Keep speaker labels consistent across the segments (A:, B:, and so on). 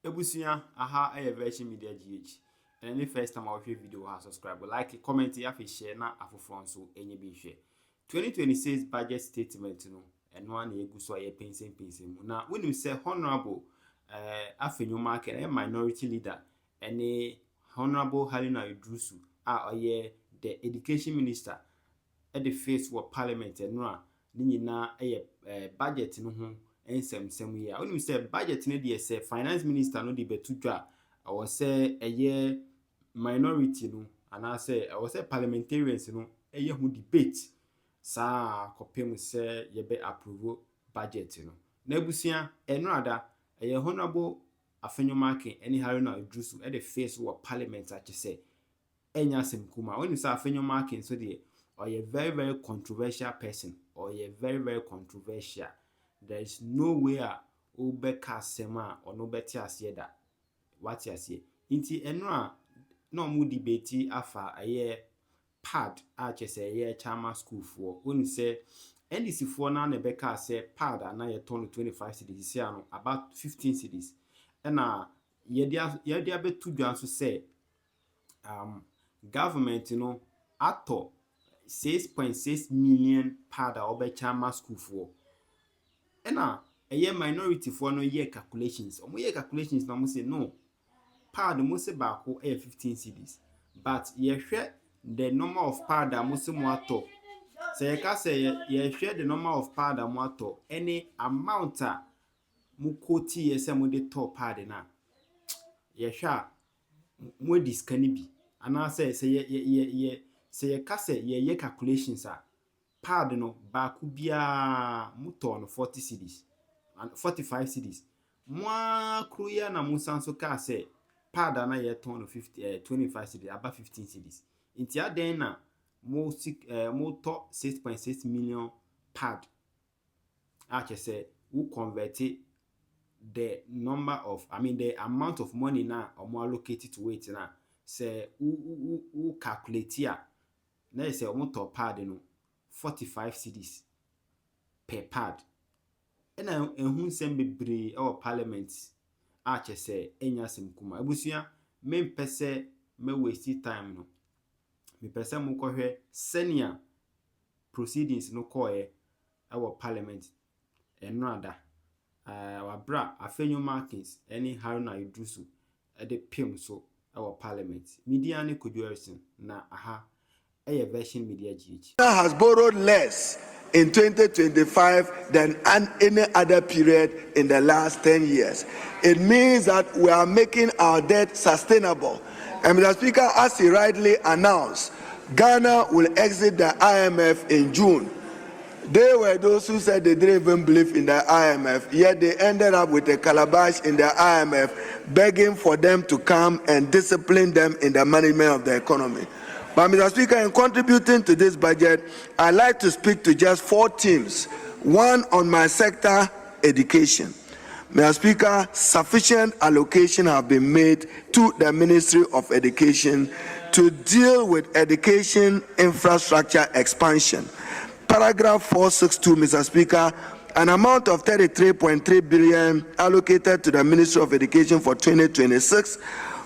A: Ebusia aha a version media GH. And any first time I watch video ha subscribe, like, comment, share na afofo so enye bi hwe. 2026 budget statement no eno an egu so aye pensen mu. Na wonim say honorable Afenyo Markins minority leader any honorable Haruna Iddrisu oye the education minister at the face for parliament eno a ni nyina budget no ho ensem here. When you say budget no dey say finance minister no dey betudwa or say a minority no and I say or say parliamentarians no who debate sa kopem say ye be approve budget no. Na ebusia eno ada honorable Afenyo Markins any Haruna Iddrisu at the face for parliament at say enya semkuma. When you say Afenyo Markins so dey or a very controversial person or a very controversial. There is no way obeka sema or no beti asiye da what you say inti enra no mu debate afa aye pad chese aye chama school for when say NDC for na beka say pad na ye turn 25 cedis say ano about 15 cedis na ye dia betu dwan so say government ato 6.6 million pad chama school for ena minority for no year calculations omo year calculations na mo say no pad mo say ba ko 15 cedis but ye hwe the number of pad mo say mo ato say ye ka say ye hwe the number of pad mo ato any amount mo quote ye say mo de top pad na ye hwe mo diskani bi ana say ye ka say ye calculations pad no ba ku bia motor no 40 cedis and 45 cedis mwa kruya na musanso ka say pad na ye ton no 25 cedis about 15 cedis inti aden na mo to 6.6 million pad say who converted the number of the amount of money na omo allocated to it na say who calculate here na say omo to pad no 45 cedis per pad. Ena ehun sem bebre our parliament say enya sem kuma. Ebusia me pese me waste time no. Me pese mo kohwe senior proceedings no koe our parliament eno ada. Our bra Afenyo Markins any Haruna Iddrisu de pim so our parliament. Media ne koduerison na aha version media GH
B: has borrowed less in 2025 than any other period in the last 10 years. It means that we are making our debt sustainable. And Mr. Speaker, as he rightly announced, Ghana will exit the IMF in June. They were those who said they didn't even believe in the IMF, yet they ended up with a calabash in the IMF, begging for them to come and discipline them in the management of the economy. But Mr. Speaker, in contributing to this budget, I'd like to speak to just 4 themes. One on my sector, education. Mr. Speaker, sufficient allocation have been made to the Ministry of Education to deal with education infrastructure expansion. Paragraph 462, Mr. Speaker, an amount of 33.3 billion allocated to the Ministry of Education for 2026,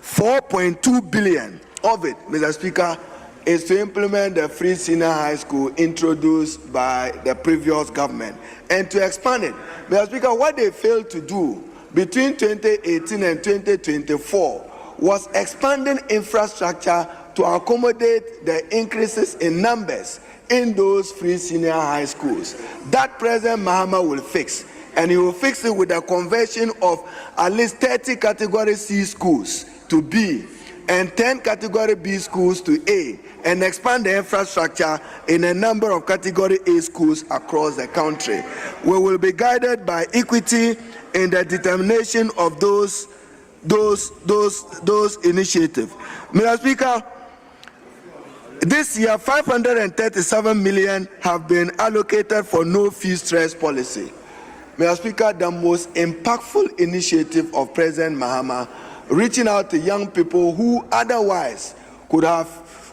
B: 4.2 billion of it, Mr. Speaker, is to implement the free senior high school introduced by the previous government and to expand it. Mr. Speaker, what they failed to do between 2018 and 2024 was expanding infrastructure to accommodate the increases in numbers in those free senior high schools. That President Mahama will fix, and he will fix it with the conversion of at least 30 category C schools to B and 10 category B schools to A, and expand the infrastructure in a number of category A schools across the country. We will be guided by equity in the determination of those initiatives. Mr. Speaker, this year 537 million have been allocated for no fee stress policy. Mr. Speaker, the most impactful initiative of President Mahama, reaching out to young people who otherwise could have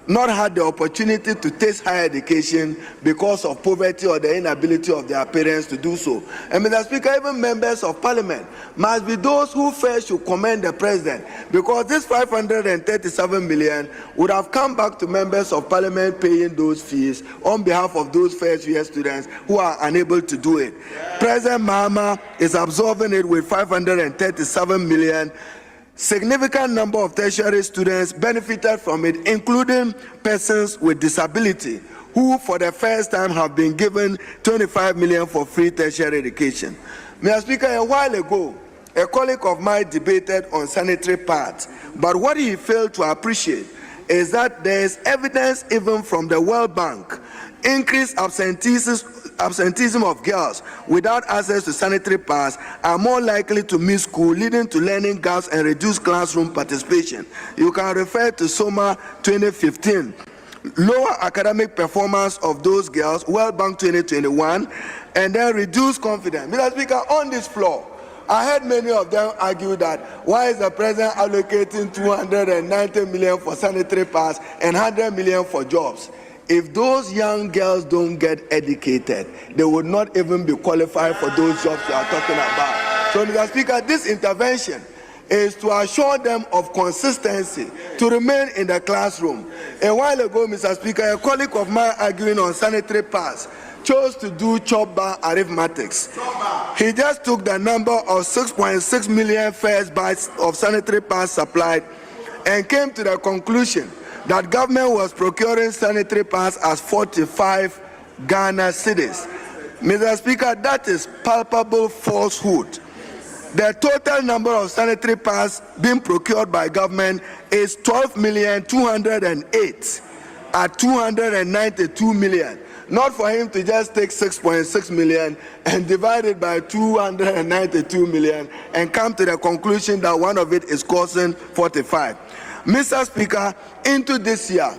B: not had the opportunity to taste higher education because of poverty or the inability of their parents to do so. And Mr. Speaker, even members of parliament must be those who first should commend the president, because this 537 million would have come back to members of parliament paying those fees on behalf of those first year students who are unable to do it. President Mahama is absorbing it with 537 million. Significant number of tertiary students benefited from it, including persons with disability, who for the first time have been given 25 million for free tertiary education. Mr. Speaker, a while ago, a colleague of mine debated on sanitary pads, but what he failed to appreciate is that there is evidence even from the World Bank, increased absenteeism of girls without access to sanitary pads are more likely to miss school, leading to learning gaps and reduced classroom participation. You can refer to SOMA 2015. Lower academic performance of those girls, World Bank 2021, and then reduced confidence. Mr. Speaker, on this floor, I heard many of them argue that why is the president allocating 290 million for sanitary pads and 100 million for jobs? If those young girls don't get educated, they would not even be qualified for those jobs you are talking about. So, Mr. Speaker, this intervention is to assure them of consistency, to remain in the classroom. A while ago, Mr. Speaker, a colleague of mine arguing on sanitary pads chose to do chop bar arithmetics. He just took the number of 6.6 million first batch of sanitary pads supplied and came to the conclusion that government was procuring sanitary pads as 45 Ghana cedis. Mr. Speaker, that is palpable falsehood. The total number of sanitary pads being procured by government is 12,208 at 292 million. Not for him to just take 6.6 million and divide it by 292 million and come to the conclusion that one of it is costing 45. Mr. Speaker, into this year,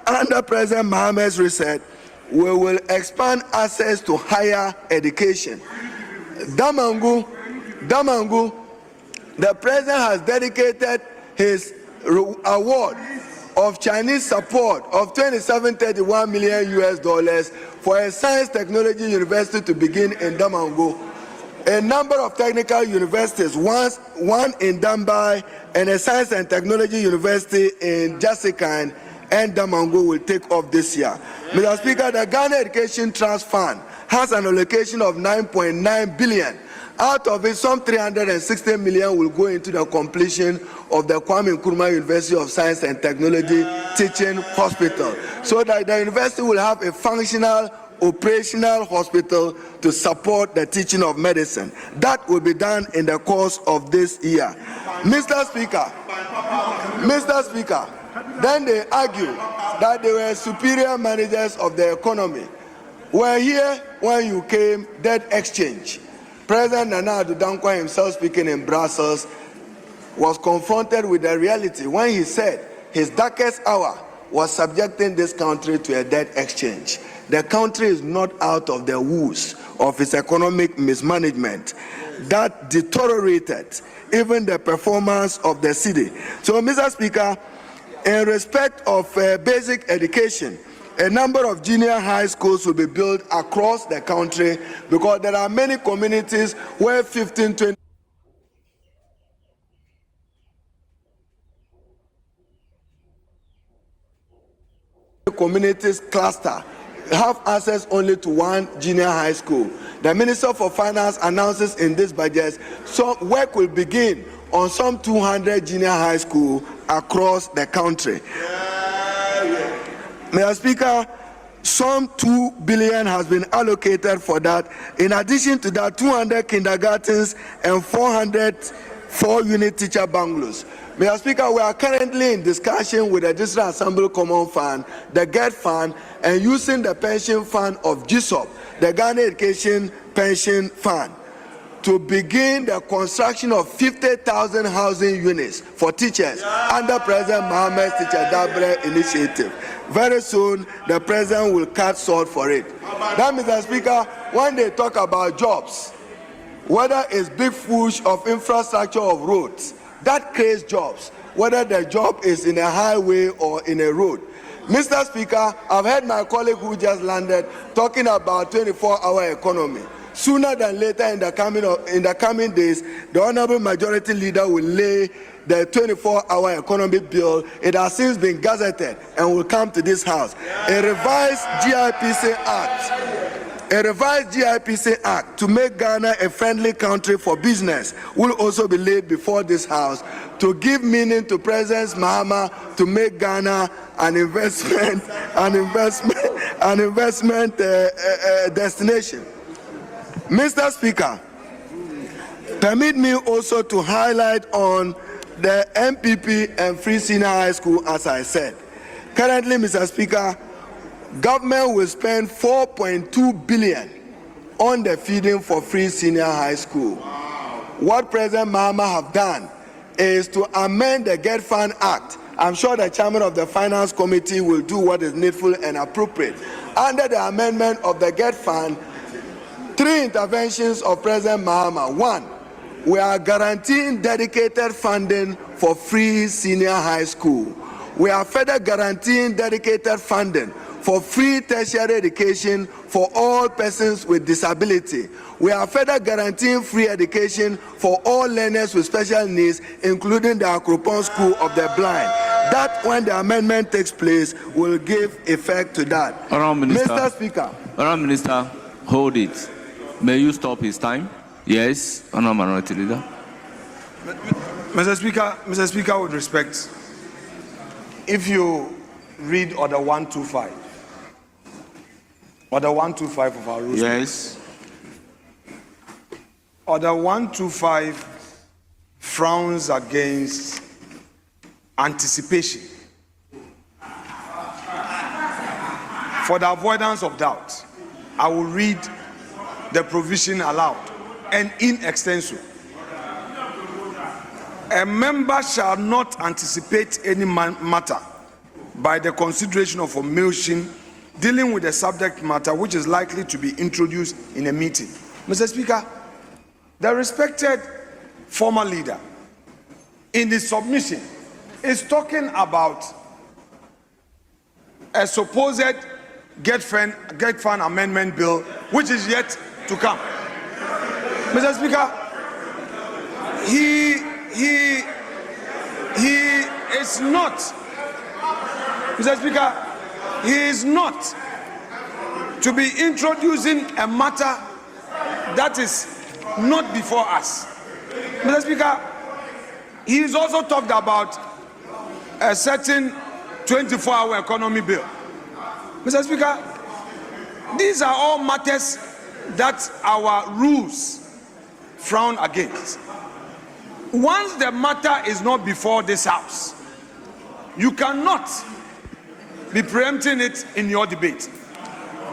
B: under President Mahama's reset, we will expand access to higher education. Damangu, the president has dedicated his award of Chinese support of $27.31 million for a science technology university to begin in Damangu. A number of technical universities, one in Dambai and a science and technology university in Jasikan and Damangu, will take off this year. Mr. Speaker, the Ghana Education Trust Fund has an allocation of 9.9 billion. Out of it, some 360 million will go into the completion of the Kwame Nkrumah University of Science and Technology Teaching Hospital, so that the university will have a functional operational hospital to support the teaching of medicine. That will be done in the course of this year. Mr. Speaker, then they argue that they were superior managers of the economy. We're here when you came, debt exchange. President Nana Addo Dankwa himself, speaking in Brussels, was confronted with the reality when he said his darkest hour was subjecting this country to a debt exchange. The country is not out of the woods of its economic mismanagement that deteriorated even the performance of the city. So, Mr. Speaker, in respect of basic education, a number of junior high schools will be built across the country, because there are many communities where 15, 20 communities cluster have access only to one junior high school. The Minister for Finance announces in this budget so work will begin on some 200 junior high schools across the country. Mr. Speaker, some 2 billion has been allocated for that. In addition to that, 200 kindergartens and 400 4-unit teacher bungalows. Mr. Speaker, we are currently in discussion with the District Assembly Common Fund, the GET Fund, and using the pension fund of GSOP, the Ghana Education Pension Fund, to begin the construction of 50,000 housing units for teachers under President Mahama's Teacher Dabre initiative. Very soon, the president will cut sword for it. That, Mr. Speaker, when they talk about jobs, whether it's big push of infrastructure of roads, that creates jobs. whether the job is in a highway or in a road. Mr. Speaker, I've heard my colleague who just landed talking about 24-hour economy. Sooner than later in the coming days, the Honorable Majority Leader will lay the 24-hour economy bill. It has since been gazetted and will come to this House. A revised GIPC Act to make Ghana a friendly country for business will also be laid before this House to give meaning to President Mahama to make Ghana an investment destination. Mr. Speaker, permit me also to highlight on the MPP and Free Senior High School, as I said. Currently, Mr. Speaker, government will spend 4.2 billion on the feeding for Free Senior High School. What President Mahama have done is to amend the Get Fund Act. I'm sure the chairman of the Finance Committee will do what is needful and appropriate. Under the amendment of the Get Fund, 3 interventions of President Mahama. 1, we are guaranteeing dedicated funding for Free Senior High School. We are further guaranteeing dedicated funding for free tertiary education for all persons with disability. We are further guaranteeing free education for all learners with special needs, including the Akropong School of the Blind. That, when the amendment takes place, will give effect to that. Mr. Speaker.
C: Honourable Minister, hold it. May you stop his time? Yes, Honourable Minority Leader.
D: Mr. Speaker, with respect, if you read Order 125, Order 125 of our rules.
C: Yes.
D: Order 125 frowns against anticipation. For the avoidance of doubt, I will read the provision aloud and in extenso. A member shall not anticipate any matter by the consideration of a motion dealing with a subject matter which is likely to be introduced in a meeting. Mr. Speaker, the respected former leader in the submission is talking about a supposed Get Fund Amendment Bill which is yet to come. Mr. Speaker, he is not, Mr. Speaker, he is not to be introducing a matter that is not before us. Mr. Speaker, he is also talked about a certain 24-hour economy bill. Mr. Speaker, these are all matters that our rules frown against. Once the matter is not before this House, you cannot be preempting it in your debate.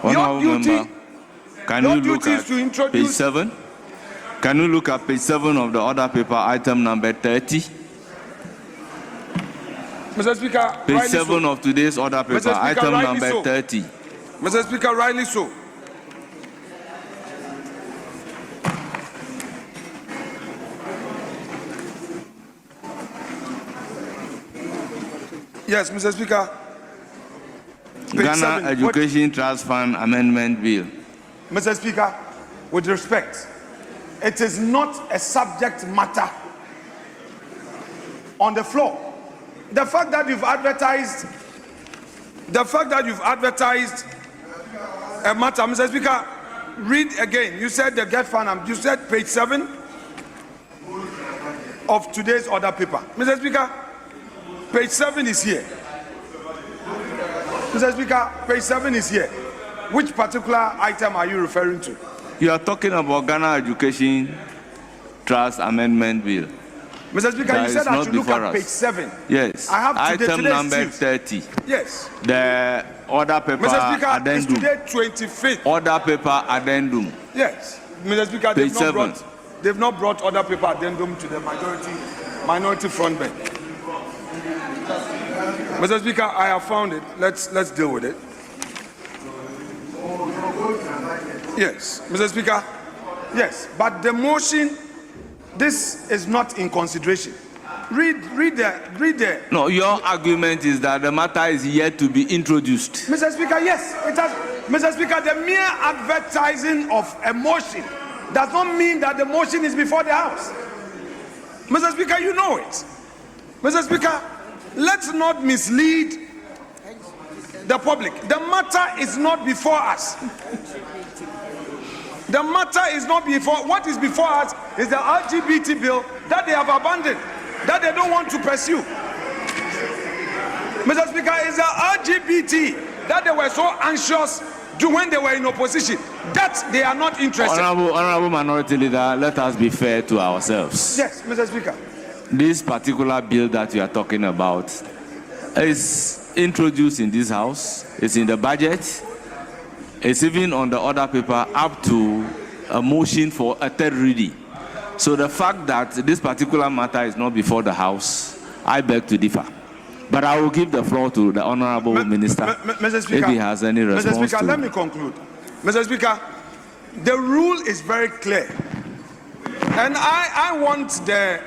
D: Your duty,
C: can you look at page 7? Can you look at page 7 of the order paper, item number 30?
D: Mr. Speaker,
C: page 7 of today's order paper,
D: Speaker,
C: item number
D: so.
C: 30.
D: Mr. Speaker, rightly so. Yes, Mr. Speaker.
C: Ghana Education Trust Fund Amendment Bill.
D: Mr. Speaker, with respect, it is not a subject matter on the floor. The fact that you've advertised a matter, Mr. Speaker, read again. You said the Get Fund, you said page 7 of today's order paper. Mr. Speaker, page 7 is here. Mr. Speaker, page 7 is here. Which particular item are you referring to?
C: You are talking about Ghana Education Trust Amendment Bill.
D: Mr. Speaker,
C: that
D: you said I should look at page 7.
C: Yes.
D: I have
C: item number 30.
D: Yes.
C: The order paper
D: Mr. Speaker,
C: addendum.
D: It's today 25th.
C: Order paper addendum.
D: Yes. Mr. Speaker, they've not brought order paper addendum to the minority front bench. Mr. Speaker, I have found it. Let's deal with it. Yes, Mr. Speaker. Yes, but the motion, this is not in consideration. Read there.
C: No, your argument is that the matter is yet to be introduced.
D: Mr. Speaker, yes, it has. Mr. Speaker, the mere advertising of a motion does not mean that the motion is before the House. Mr. Speaker, you know it. Mr. Speaker, let's not mislead the public. The matter is not before us. The matter is not before. What is before us is the LGBT bill that they have abandoned, that they don't want to pursue. Mr. Speaker, it's the LGBT that they were so anxious to when they were in opposition, that they are not interested.
C: Honorable Minority Leader, let us be fair to ourselves.
D: Yes, Mr. Speaker.
C: This particular bill that you are talking about is introduced in this House. It's in the budget. It's even on the order paper up to a motion for a third reading. So the fact that this particular matter is not before the House, I beg to differ. But I will give the floor to the Honorable Minister
D: Mr. Speaker,
C: if he has any response.
D: Mr. Speaker, let me conclude. Mr. Speaker, the rule is very clear. And I want the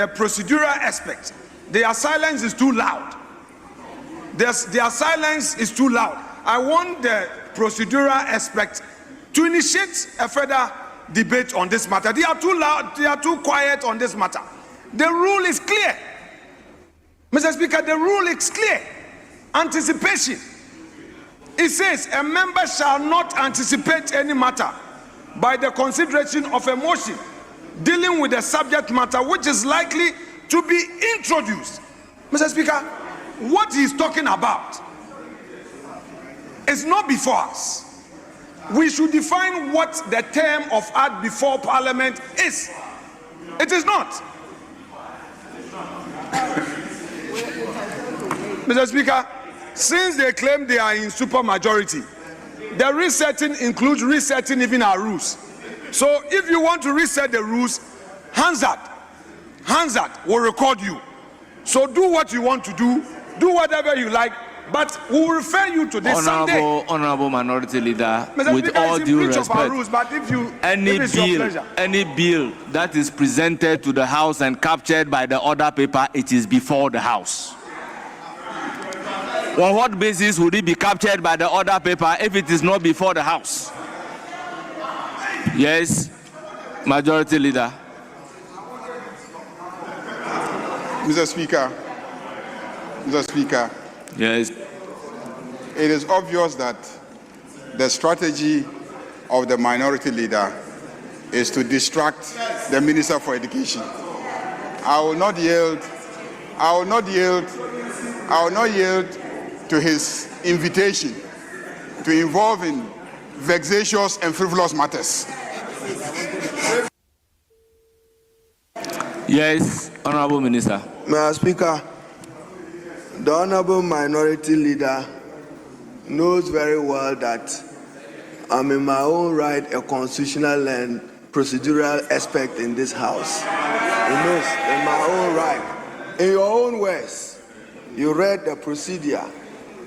D: procedural aspect. Their silence is too loud. Their silence is too loud. I want the procedural aspect to initiate a further debate on this matter. They are too loud, they are too quiet on this matter. The rule is clear. Mr. Speaker, the rule is clear. Anticipation. It says a member shall not anticipate any matter by the consideration of a motion dealing with a subject matter which is likely to be introduced. Mr. Speaker, what he is talking about is not before us. We should define what the term of art before Parliament is. It is not. Mr. Speaker, since they claim they are in supermajority, the resetting includes resetting even our rules. So if you want to reset the rules, Hansard will record you. So do what you want to do whatever you like, but we will refer you to this someday.
C: Honorable Minority Leader,
D: Mr.
C: with
D: Speaker,
C: all due
D: of our
C: respect,
D: rules, but if
C: any bill that is presented to the House and captured by the order paper, it is before the House. On what basis would it be captured by the order paper if it is not before the House? Yes, Majority Leader.
E: Mr. Speaker.
C: Yes.
E: It is obvious that the strategy of the Minority Leader is to distract the Minister for Education. I will not yield to his invitation to involve in vexatious and frivolous matters.
C: Yes, Honorable Minister.
B: Mr. Speaker, the Honorable Minority Leader knows very well that I'm in my own right a constitutional and procedural aspect in this House. He knows in my own right. In your own words, you read the procedure.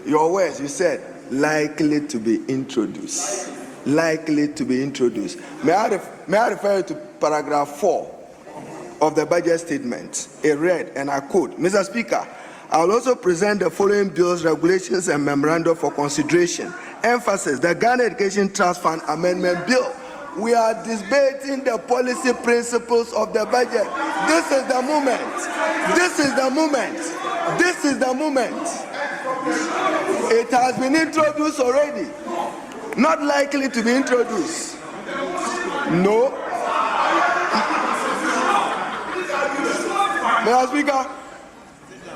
B: Your words, you said, likely to be introduced. Likely to be introduced. May I refer you to paragraph 4 of the budget statement? It read, and I quote, Mr. Speaker, I will also present the following bills, regulations, and memoranda for consideration. Emphasis, the Ghana Education Trust Fund Amendment Bill. We are debating the policy principles of the budget. This is the moment. This is the moment. This is the moment. It has been introduced already. Not likely to be introduced. No.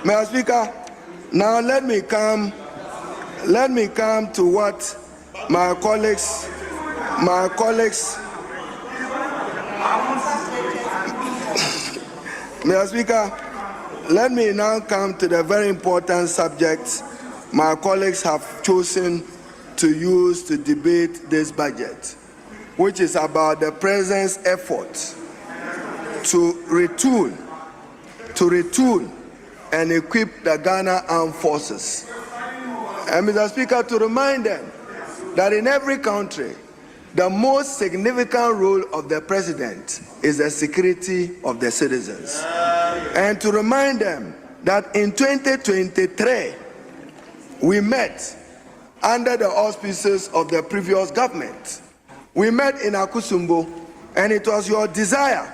B: Mr. Speaker, now let me come to what my colleagues, Mr. Speaker, let me now come to the very important subject my colleagues have chosen to use to debate this budget, which is about the President's effort to retool and equip the Ghana Armed Forces. And Mr. Speaker, to remind them that in every country, the most significant role of the president is the security of the citizens. And to remind them that in 2023, we met under the auspices of the previous government. We met in Akusumbo, and it was your desire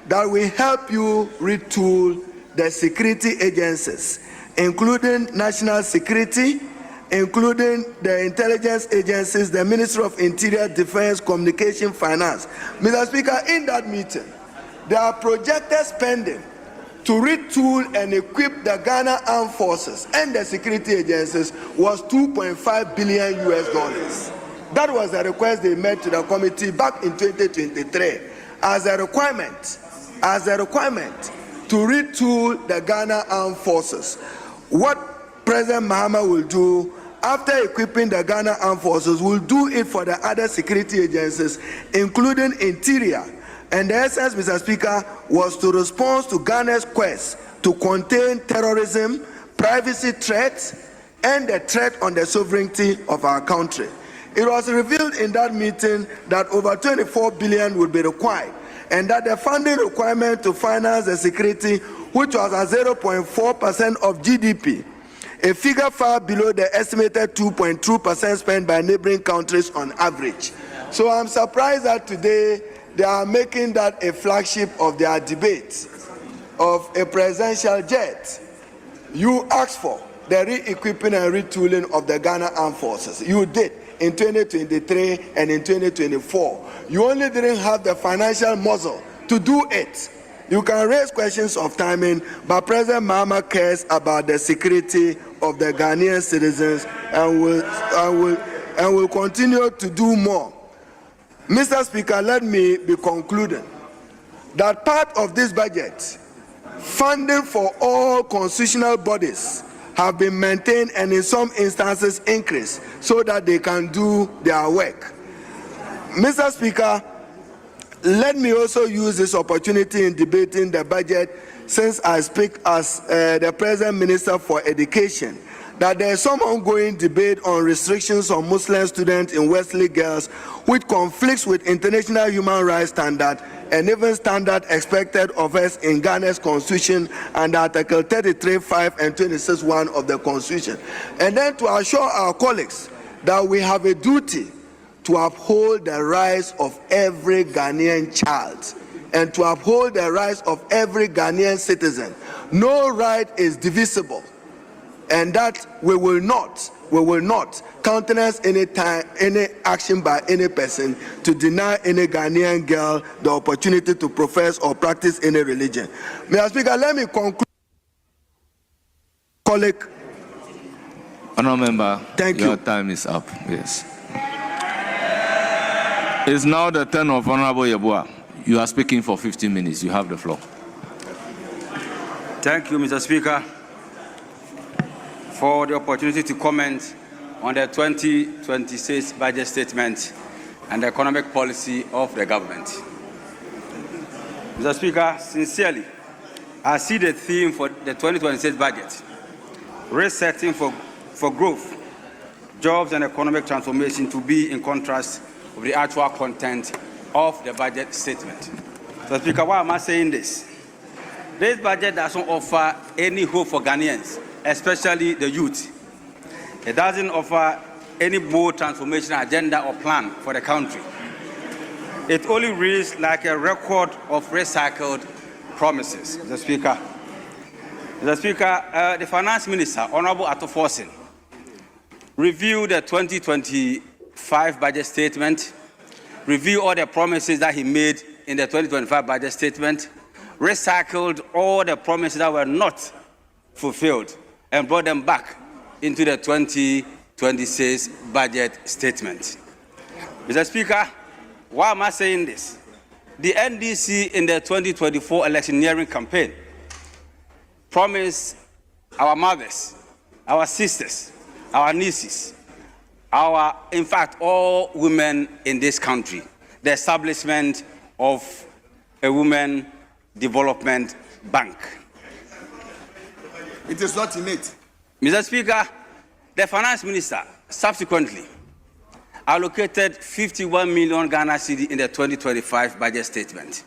B: that we help you retool the security agencies, including national security, including the intelligence agencies, the Ministry of Interior, Defense, Communication, Finance. Mr. Speaker, in that meeting, there are projected spending to retool and equip the Ghana Armed Forces and the security agencies was $2.5 billion. That was a request they made to the committee back in 2023 as a requirement to retool the Ghana Armed Forces. What President Mahama will do after equipping the Ghana Armed Forces will do it for the other security agencies, including Interior. And the essence, Mr. Speaker, was to respond to Ghana's quest to contain terrorism, privacy threats, and the threat on the sovereignty of our country. It was revealed in that meeting that over 24 billion would be required, and that the funding requirement to finance the security, which was at 0.4% of GDP, a figure far below the estimated 2.2% spent by neighboring countries on average. So I'm surprised that today they are making that a flagship of their debate of a presidential jet. You asked for the re-equipping and retooling of the Ghana Armed Forces. You did in 2023 and in 2024. You only didn't have the financial muscle to do it. You can raise questions of timing, but President Mahama cares about the security of the Ghanaian citizens and will continue to do more. Mr. Speaker, let me be concluding that part of this budget, funding for all constitutional bodies have been maintained and in some instances increased so that they can do their work. Mr. Speaker, let me also use this opportunity in debating the budget, since I speak as the Present Minister for Education, that there is some ongoing debate on restrictions on Muslim students in Wesley Girls, which conflicts with international human rights standards and even standard expected of us in Ghana's constitution under Article 33(5) and 26(1) of the constitution. And then to assure our colleagues that we have a duty to uphold the rights of every Ghanaian child and to uphold the rights of every Ghanaian citizen. No right is divisible, and that we will not countenance any action by any person to deny any Ghanaian girl the opportunity to profess or practice any religion. Mr. Speaker, let me conclude. Colleague.
C: Honourable Member,
B: thank you.
C: Your time is up. Yes. It's now the turn of Honourable Yeboah. You are speaking for 15 minutes. You have the floor.
F: Thank you, Mr. Speaker, for the opportunity to comment on the 2026 budget statement and the economic policy of the government. Mr. Speaker, sincerely, I see the theme for the 2026 budget, resetting for growth, jobs and economic transformation, to be in contrast with the actual content of the budget statement. Mr. Speaker, why am I saying this? This budget doesn't offer any hope for Ghanaians, especially the youth. It doesn't offer any bold transformation agenda or plan for the country. It only reads like a record of recycled promises. Mr. Speaker, the Finance Minister, Honourable Ato Forson, reviewed the 2025 budget statement, reviewed all the promises that he made in the 2025 budget statement, recycled all the promises that were not fulfilled, and brought them back into the 2026 budget statement. Mr. Speaker, why am I saying this? The NDC in the 2024 electioneering campaign promised our mothers, our sisters, our nieces, in fact, all women in this country, the establishment of a women development bank.
B: It is not innate.
F: Mr. Speaker, the Finance Minister subsequently allocated 51 million Ghana cedi in the 2025 budget statement.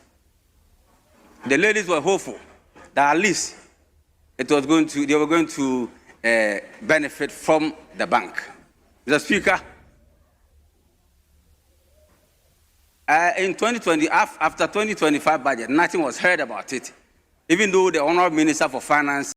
F: The ladies were hopeful that at least they were going to benefit from the bank. Mr. Speaker, in 2020, after 2025 budget, nothing was heard about it, even though the Honorable Minister for Finance